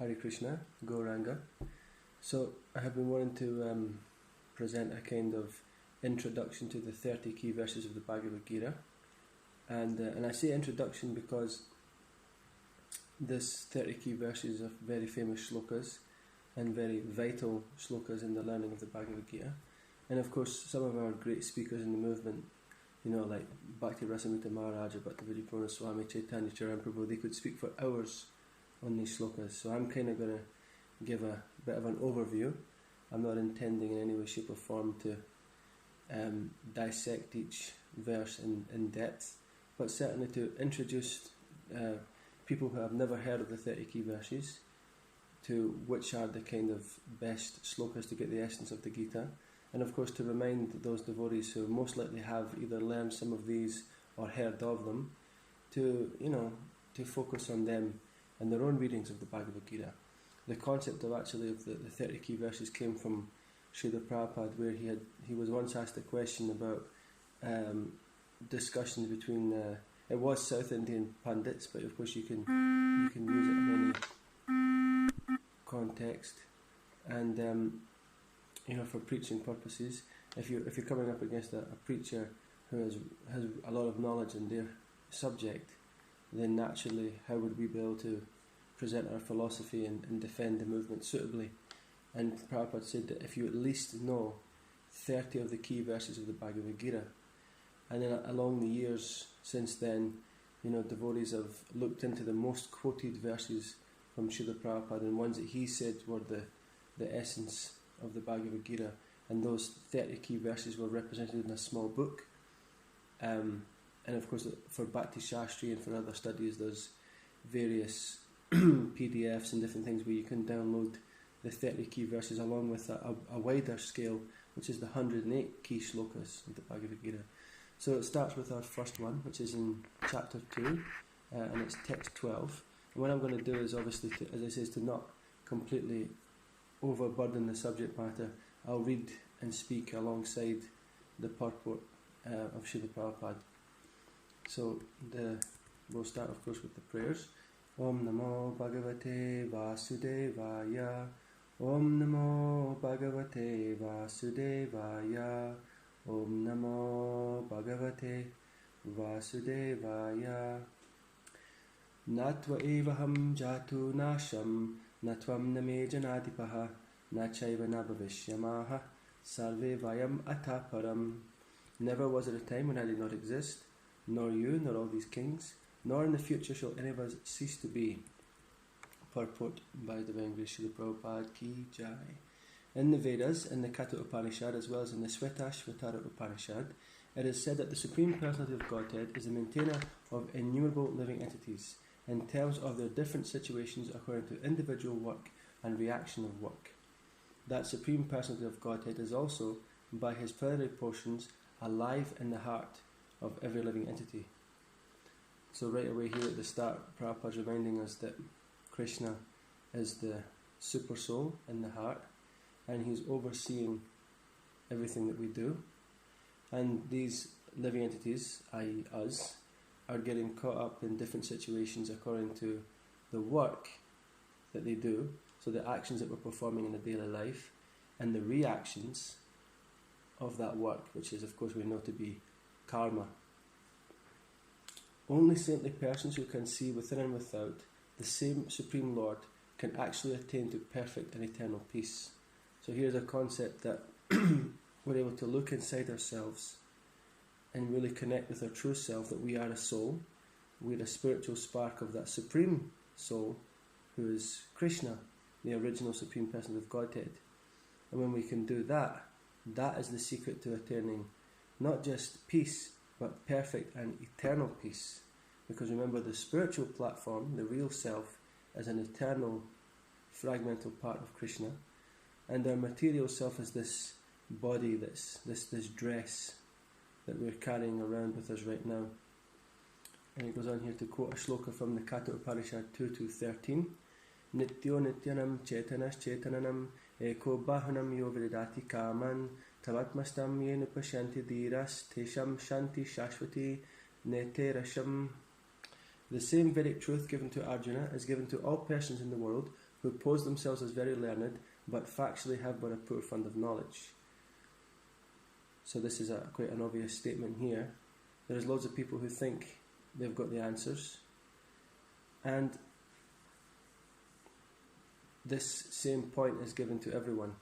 Hare Krishna, Gauranga. So I have been wanting to present a kind of introduction to the 30 key verses of the Bhagavad-Gita. And I say introduction because this 30 key verses are very famous shlokas and very vital shlokas in the learning of the Bhagavad-Gita. And of course, some of our great speakers in the movement, like Bhakti Rasamrita Maharaj, Bhakti Purna Swami, Chaitanya Charampaprabhu, they could speak for hours on these shlokas. So I'm kind of going to give a bit of an overview. I'm not intending in any way, shape or form to dissect each verse in depth, but certainly to introduce people who have never heard of the 30 key verses to which are the kind of best shlokas to get the essence of the Gita, and of course to remind those devotees who most likely have either learned some of these or heard of them to focus on them and their own readings of the Bhagavad-Gita. The concept of the 30 key verses came from Srila Prabhupada, where he was once asked a question about discussions between it was South Indian Pandits, but of course you can use it in any context, and for preaching purposes. If you're coming up against a preacher who has a lot of knowledge in their subject, then naturally how would we be able to present our philosophy and defend the movement suitably? And Prabhupada said that if you at least know 30 of the key verses of the Bhagavad-Gita, and then along the years since then, devotees have looked into the most quoted verses from Srila Prabhupada and ones that he said were the essence of the Bhagavad-Gita, and those 30 key verses were represented in a small book. And of course for Bhakti Shastri and for other studies there's various PDFs and different things where you can download the 30 key verses along with a wider scale, which is the 108 key shlokas of the Bhagavad-Gita. So it starts with our first one, which is in chapter 2, and it's text 12. And what I'm going to do is obviously, as I say, to not completely overburden the subject matter. I'll read and speak alongside the purport of Srila Prabhupada. So we'll start, of course, with the prayers. Om Namo Bhagavate Vasudevaya. Om Namo Bhagavate Vasudevaya. Om Namo Bhagavate Vasudevaya. Natva evaham jatu nasham natvam name janadipaha nachaiva nabhavishyamaha sarve vayam ataparam. Never was there a time when I did not exist, nor you, nor all these kings, nor in the future shall any of us cease to be. Purport by Divine Grace Srila Prabhupada Ki Jai. In the Vedas, in the Katha Upanishad, as well as in the Shvetashvatara Upanishad, it is said that the Supreme Personality of Godhead is the maintainer of innumerable living entities and tells of their different situations according to individual work and reaction of work. That Supreme Personality of Godhead is also, by his plenary portions, alive in the heart of every living entity. So right away here at the start, Prabhupada is reminding us that Krishna is the super soul in the heart, and he's overseeing everything that we do. And these living entities, i.e. us, are getting caught up in different situations according to the work that they do, so the actions that we're performing in the daily life, and the reactions of that work, which is, of course, we know to be karma. Only saintly persons who can see within and without the same Supreme Lord can actually attain to perfect and eternal peace. So here's a concept that we're able to look inside ourselves and really connect with our true self, that we are a soul, we're a spiritual spark of that Supreme Soul, who is Krishna, the original Supreme Person of Godhead. And when we can do that, that is the secret to attaining not just peace, but perfect and eternal peace. Because remember, the spiritual platform, the real self, is an eternal fragmental part of Krishna, and our material self is this body, this dress that we're carrying around with us right now. And he goes on here to quote a shloka from the Katha Upanishad 2.13. Nityo nityanam chetanas chetananam eko bahanam yo vidati kaman tavatmastam yena pashanti dhiras tesham shanti shashvati neterasham. The same Vedic truth given to Arjuna is given to all persons in the world who pose themselves as very learned, but factually have but a poor fund of knowledge. So this is quite an obvious statement here. There is loads of people who think they've got the answers, and this same point is given to everyone.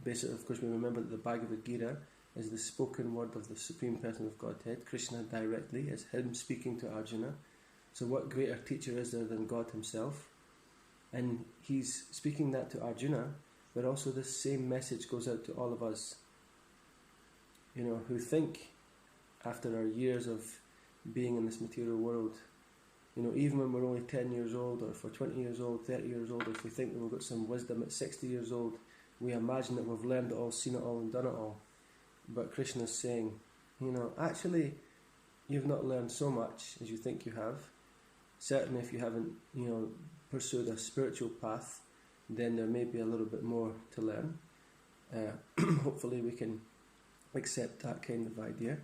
Basically, of course, we remember that the Bhagavad-Gita is the spoken word of the Supreme Person of Godhead, Krishna directly. It's him speaking to Arjuna. So what greater teacher is there than God himself? And he's speaking that to Arjuna, but also this same message goes out to all of us, who think, after our years of being in this material world, even when we're only 10 years old, or if we're 20 years old, 30 years old, if we think that we've got some wisdom at 60 years old, we imagine that we've learned it all, seen it all, and done it all. But Krishna's saying, actually, you've not learned so much as you think you have. Certainly if you haven't, pursued a spiritual path, then there may be a little bit more to learn. Hopefully we can accept that kind of idea.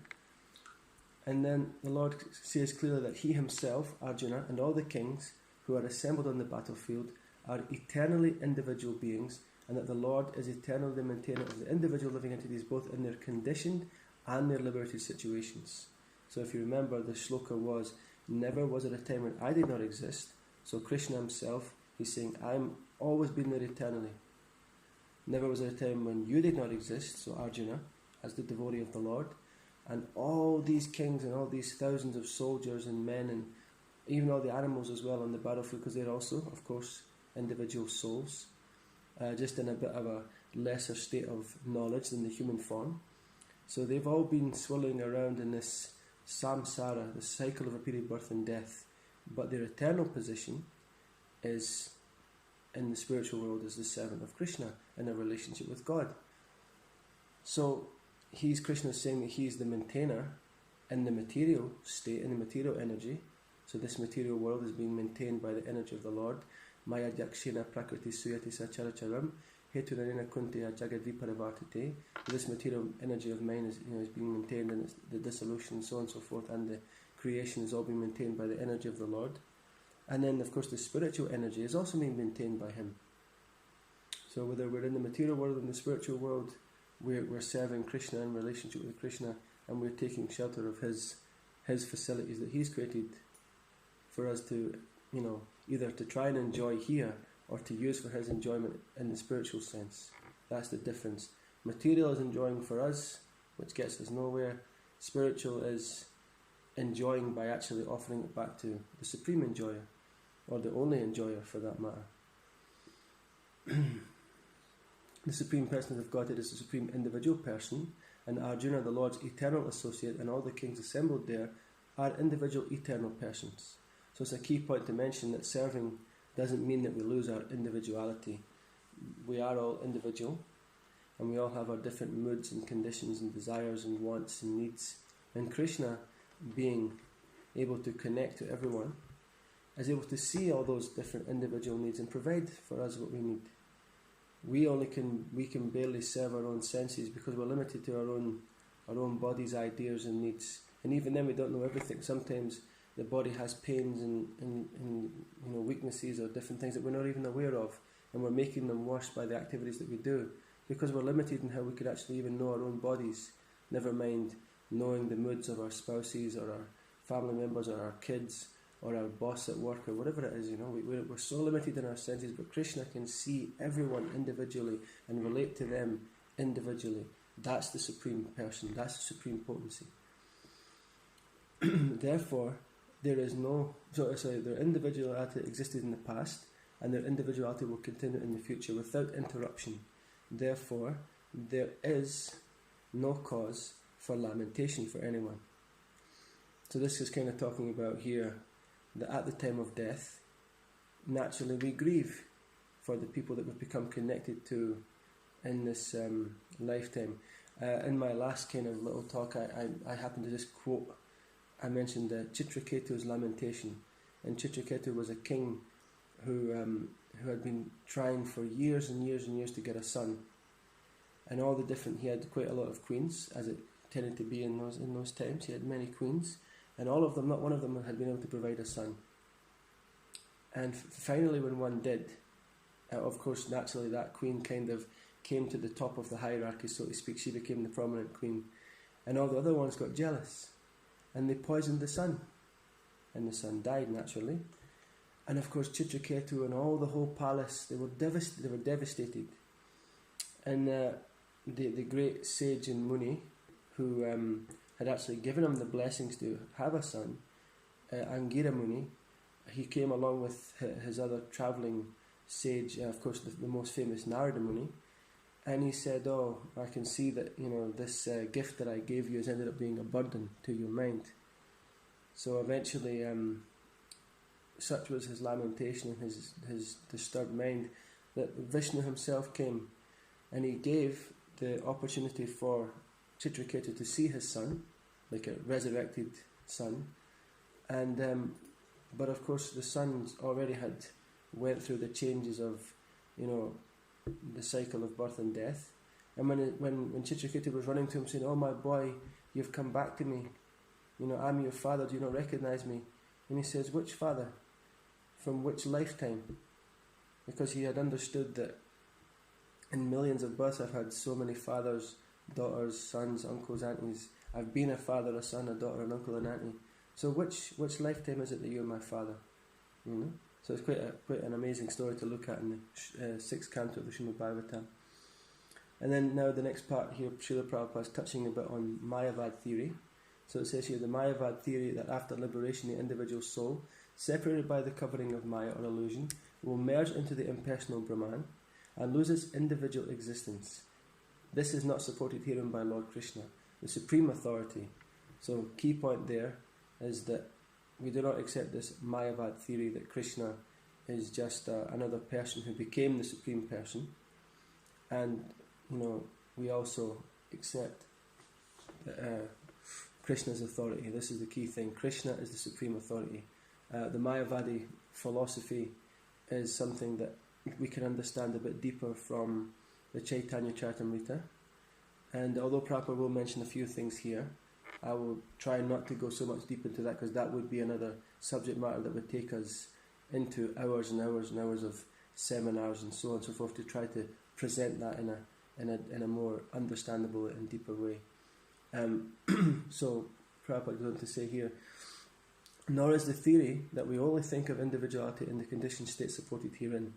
And then the Lord says clearly that he himself, Arjuna, and all the kings who are assembled on the battlefield are eternally individual beings, and that the Lord is eternally the maintainer of the individual living entities, both in their conditioned and their liberated situations. So if you remember, the shloka was, never was there a time when I did not exist. So Krishna himself, he's saying, I'm always been there eternally. Never was there a time when you did not exist, so Arjuna, as the devotee of the Lord, and all these kings and all these thousands of soldiers and men, and even all the animals as well on the battlefield, because they're also, of course, individual souls, just in a bit of a lesser state of knowledge than the human form. So they've all been swirling around in this samsara, the cycle of repeated birth and death, but their eternal position is in the spiritual world as the servant of Krishna in a relationship with God. So Krishna is saying that he's the maintainer in the material state, in the material energy. So this material world is being maintained by the energy of the Lord. Maya yakshena prakriti suyati sacharacharam hetunarena kunteya jagadviparivartate. This material energy of mine is being maintained, and the dissolution and so on and so forth, and the creation is all being maintained by the energy of the Lord. And then of course the spiritual energy is also being maintained by him. So whether we're in the material world or in the spiritual world, we're serving Krishna in relationship with Krishna, and we're taking shelter of his facilities that he's created for us to, either to try and enjoy here or to use for his enjoyment in the spiritual sense. That's the difference. Material is enjoying for us, which gets us nowhere. Spiritual is enjoying by actually offering it back to the supreme enjoyer, or the only enjoyer for that matter. The Supreme Person of Godhead is the supreme individual person, and Arjuna, the Lord's eternal associate, and all the kings assembled there are individual eternal persons. So it's a key point to mention that serving doesn't mean that we lose our individuality. We are all individual, and we all have our different moods and conditions and desires and wants and needs. And Krishna, being able to connect to everyone, is able to see all those different individual needs and provide for us what we need. We can barely serve our own senses because we're limited to our own body's ideas and needs. And even then we don't know everything. Sometimes the body has pains and weaknesses or different things that we're not even aware of, and we're making them worse by the activities that we do, because we're limited in how we could actually even know our own bodies, never mind knowing the moods of our spouses or our family members or our kids or our boss at work or whatever it is. We're so limited in our senses, but Krishna can see everyone individually and relate to them individually. That's the supreme person, that's the supreme potency. Therefore, their individuality existed in the past, and their individuality will continue in the future without interruption. Therefore, there is no cause for lamentation for anyone. So this is kind of talking about here that at the time of death, naturally we grieve for the people that we've become connected to in this lifetime. In my last kind of little talk, I happened to just quote, I mentioned Chitraketu's lamentation. And Chitraketu was a king who had been trying for years and years and years to get a son. And all the different, he had quite a lot of queens, as it tended to be in those times. He had many queens, and all of them, not one of them had been able to provide a son. And finally, when one did, Of course, naturally, that queen kind of came to the top of the hierarchy, so to speak. She became the prominent queen. And all the other ones got jealous. And they poisoned the sun. And the sun died, naturally. And of course, Chitraketu and all the whole palace, they were devastated. And the great sage and Muni, who had actually given him the blessings to have a son, Angira Muni, he came along with his other travelling sage, of course the most famous Narada Muni, and he said, "Oh, I can see that this gift that I gave you has ended up being a burden to your mind." So eventually, such was his lamentation and his disturbed mind, that Vishnu himself came, and he gave the opportunity for Chitraketu to see his son, like a resurrected son, and but of course the sons already had went through the changes of, the cycle of birth and death. And when Chitraketu was running to him saying, "Oh my boy, you've come back to me. I'm your father. Do you not recognize me?" And he says, "Which father? From which lifetime?" Because he had understood that in millions of births I've had so many fathers, daughters, sons, uncles, aunties. I've been a father, a son, a daughter, an uncle, an auntie. So which lifetime is it that you're my father? So it's quite an amazing story to look at in the 6th canto of the Srimad Bhagavatam. And then now the next part here, Srila Prabhupada is touching a bit on Mayavad theory. So it says here, the Mayavad theory that after liberation the individual soul, separated by the covering of Maya or illusion, will merge into the impersonal Brahman and lose its individual existence. This is not supported herein by Lord Krishna, the supreme authority. So key point there is that we do not accept this Mayavad theory that Krishna is just another person who became the supreme person. And, we also accept Krishna's authority. This is the key thing. Krishna is the supreme authority. The Mayavadi philosophy is something that we can understand a bit deeper from the Chaitanya Charitamrita. And although Prabhupada will mention a few things here, I will try not to go so much deep into that, because that would be another subject matter that would take us into hours and hours and hours of seminars and so on and so forth, to try to present that in a more understandable and deeper way. So Prabhupada goes on to say here, nor is the theory that we only think of individuality in the conditioned state supported herein.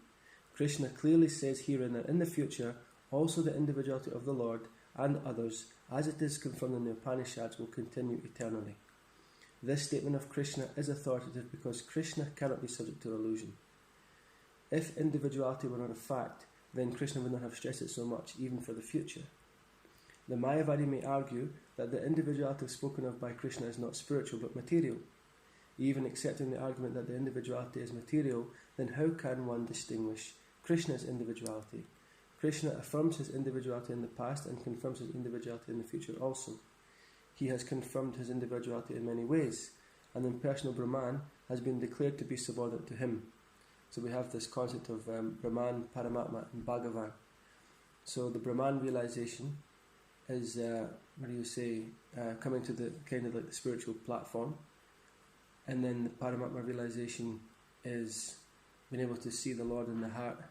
Krishna clearly says herein that in the future also the individuality of the Lord and others, as it is confirmed in the Upanishads, will continue eternally. This statement of Krishna is authoritative because Krishna cannot be subject to illusion. If individuality were not a fact, then Krishna would not have stressed it so much, even for the future. The Mayavadi may argue that the individuality spoken of by Krishna is not spiritual but material. Even accepting the argument that the individuality is material, then how can one distinguish Krishna's individuality? Krishna affirms his individuality in the past and confirms his individuality in the future also. He has confirmed his individuality in many ways, and the impersonal Brahman has been declared to be subordinate to him. So we have this concept of Brahman, Paramatma and Bhagavan. So the Brahman realization is, coming to the kind of like the spiritual platform, and then the Paramatma realization is being able to see the Lord in the heart,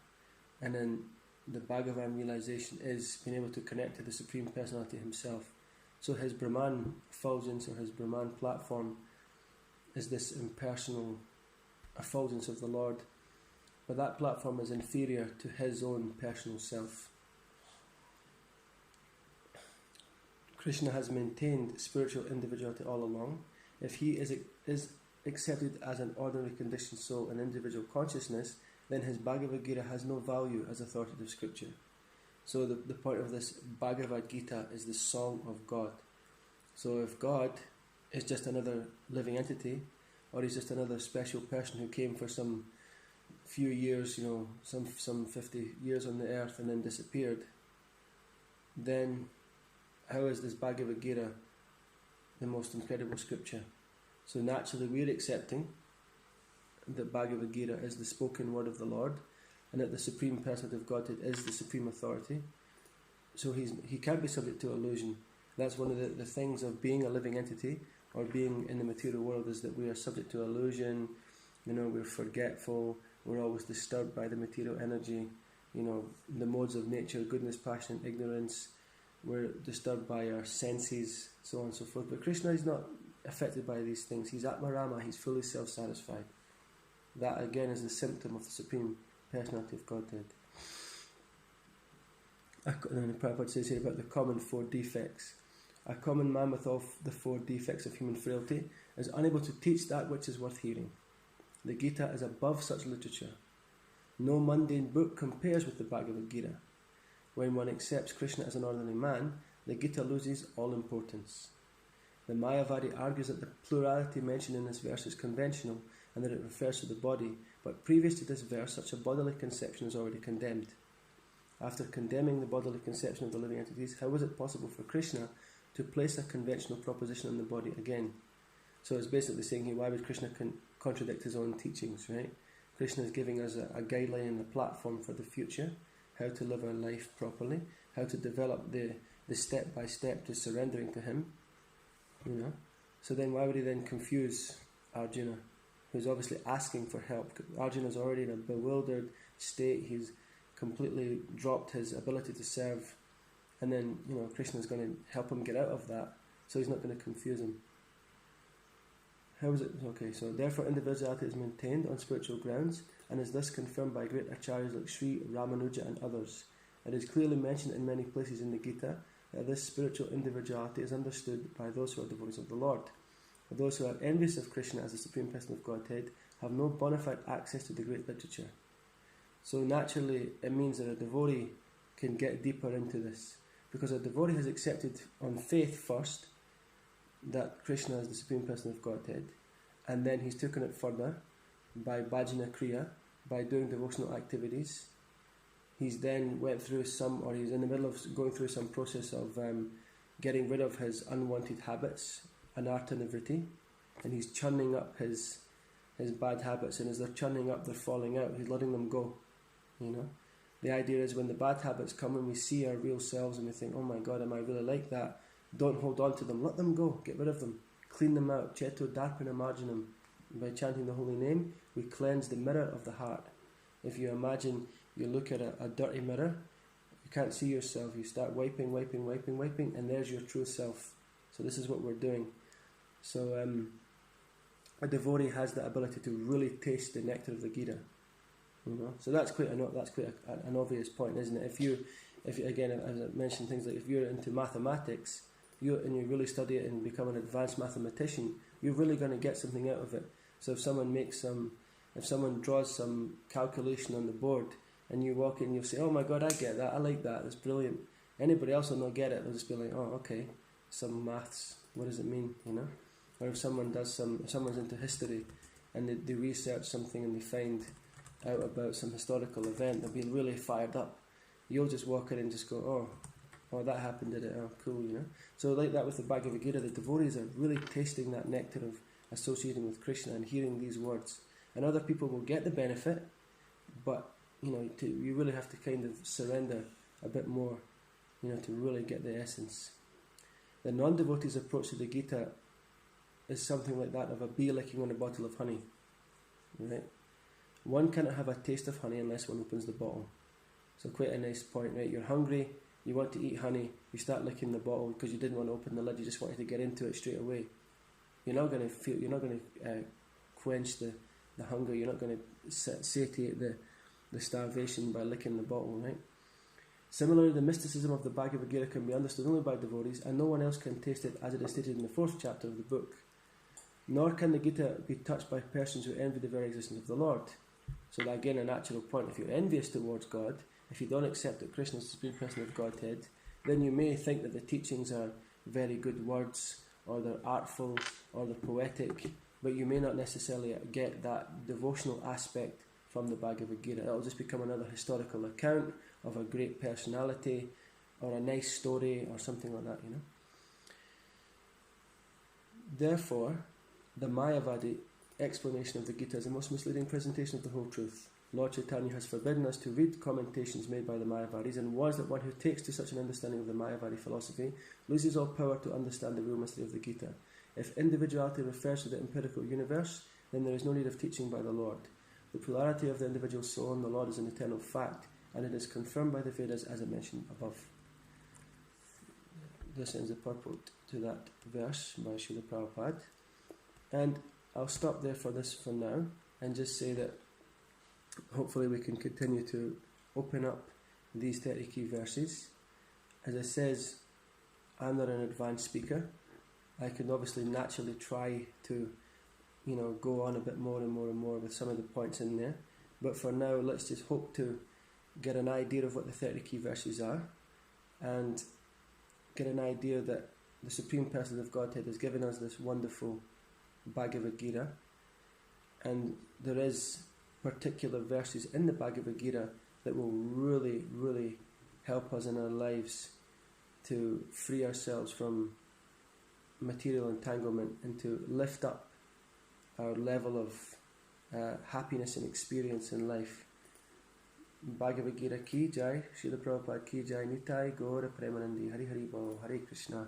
and then the Bhagavan realization is being able to connect to the Supreme Personality himself. So his Brahman effulgence, or his Brahman platform, is this impersonal effulgence of the Lord, but that platform is inferior to his own personal self. Krishna has maintained spiritual individuality all along. If he is accepted as an ordinary conditioned soul in individual consciousness, then his Bhagavad-Gita has no value as authoritative scripture. So the point of this Bhagavad-Gita is the song of God. So if God is just another living entity, or he's just another special person who came for some few years, some 50 years on the earth and then disappeared, then how is this Bhagavad-Gita the most incredible scripture? So naturally we're accepting that Bhagavad-Gita is the spoken word of the Lord, and that the Supreme Personality of Godhead is the supreme authority. So he can't be subject to illusion. That's one of the things of being a living entity, or being in the material world, is that we are subject to illusion. We're forgetful, We're always disturbed by the material energy, the modes of nature, goodness, passion, ignorance. We're disturbed by our senses, so on and so forth. But Krishna is not affected by these things. He's Atmarama, he's fully self-satisfied. That again is the symptom of the Supreme Personality of Godhead. And Prabhupada says here about the common 4 defects. A common man with all the 4 defects of human frailty is unable to teach that which is worth hearing. The Gita is above such literature. No mundane book compares with the Bhagavad-Gita. When one accepts Krishna as an ordinary man, the Gita loses all importance. The Mayavadi argues that the plurality mentioned in this verse is conventional and that it refers to the body, but previous to this verse, such a bodily conception is already condemned. After condemning the bodily conception of the living entities, how was it possible for Krishna to place a conventional proposition on the body again? So it's basically saying here, why would Krishna contradict his own teachings, right? Krishna is giving us a guideline and a platform for the future, how to live our life properly, how to develop the step-by-step to surrendering to him, So then why would he then confuse Arjuna, who's obviously asking for help? Arjuna's already in a bewildered state, he's completely dropped his ability to serve, and then, Krishna's going to help him get out of that, so he's not going to confuse him. How is it? Okay, so therefore individuality is maintained on spiritual grounds and is thus confirmed by great acharyas like Sri Ramanuja and others. It is clearly mentioned in many places in the Gita that this spiritual individuality is understood by those who are devotees of the Lord. For those who are envious of Krishna as the Supreme Person of Godhead have no bona fide access to the great literature. So naturally it means that a devotee can get deeper into this, because a devotee has accepted on faith first that Krishna is the Supreme Person of Godhead, and then he's taken it further by bhajana kriya, by doing devotional activities. He's then he's in the middle of going through some process of getting rid of his unwanted habits, anartha nivritti, and he's churning up his bad habits, and as they're churning up, they're falling out. He's letting them go, The idea is when the bad habits come and we see our real selves and we think, oh my God, am I really like that? Don't hold on to them. Let them go. Get rid of them. Clean them out. Cheto darpana marjanam. By chanting the holy name, we cleanse the mirror of the heart. If you imagine you look at a dirty mirror, you can't see yourself. You start wiping, and there's your true self. So this is what we're doing. So a devotee has the ability to really taste the nectar of the Gita. So that's quite an obvious point, isn't it? If you again, as I mentioned, things like if you're into mathematics, you really study it and become an advanced mathematician, you're really going to get something out of it. So if someone draws some calculation on the board and you walk in, you'll say, oh my God, I get that, I like that, that's brilliant. Anybody else will not get it, they'll just be like, oh okay, some maths, what does it mean, Or if someone's into history and they research something and they find out about some historical event, they'll be really fired up. You'll just walk in and just go, oh, that happened, did it? Oh, cool, So like that with the Bhagavad Gita, the devotees are really tasting that nectar of associating with Krishna and hearing these words. And other people will get the benefit, but, you really have to kind of surrender a bit more, to really get the essence. The non-devotee's approach to the Gita is something like that of a bee licking on a bottle of honey, right? One cannot have a taste of honey unless one opens the bottle. So quite a nice point, right? You're hungry, you want to eat honey, you start licking the bottle because you didn't want to open the lid, you just wanted to get into it straight away. You're not going to quench the hunger, you're not going to satiate the starvation by licking the bottle, right? Similarly, the mysticism of the Bhagavad Gita can be understood only by devotees, and no one else can taste it, as it is stated in the 4th chapter of the book. Nor can the Gita be touched by persons who envy the very existence of the Lord. So that, again, a natural point. If you're envious towards God, if you don't accept that Krishna is the Supreme Person of Godhead, then you may think that the teachings are very good words, or they're artful, or they're poetic, but you may not necessarily get that devotional aspect from the Bhagavad Gita. It'll just become another historical account of a great personality, or a nice story, or something like that, Therefore, the Mayavadi explanation of the Gita is the most misleading presentation of the whole truth. Lord Chaitanya has forbidden us to read commentations made by the Mayavadis, and warns that one who takes to such an understanding of the Mayavadi philosophy loses all power to understand the real mystery of the Gita. If individuality refers to the empirical universe, then there is no need of teaching by the Lord. the plurality of the individual soul and the Lord is an eternal fact, and it is confirmed by the Vedas as I mentioned above. This ends the purport to that verse by Srila Prabhupada. And I'll stop there for now, and just say that hopefully we can continue to open up these 30 key verses. As I says, I'm not an advanced speaker. I can obviously naturally try to, go on a bit more and more and more with some of the points in there. But for now, let's just hope to get an idea of what the 30 key verses are, and get an idea that the Supreme Person of Godhead has given us this wonderful Bhagavad-Gita, and there is particular verses in the Bhagavad-Gita that will really, really help us in our lives to free ourselves from material entanglement and to lift up our level of happiness and experience in life. Bhagavad Gita ki jai, Srila Prabhupada ki jai, Nitai Gaura Premanandi, Hari Hari Bol, Hare Krishna.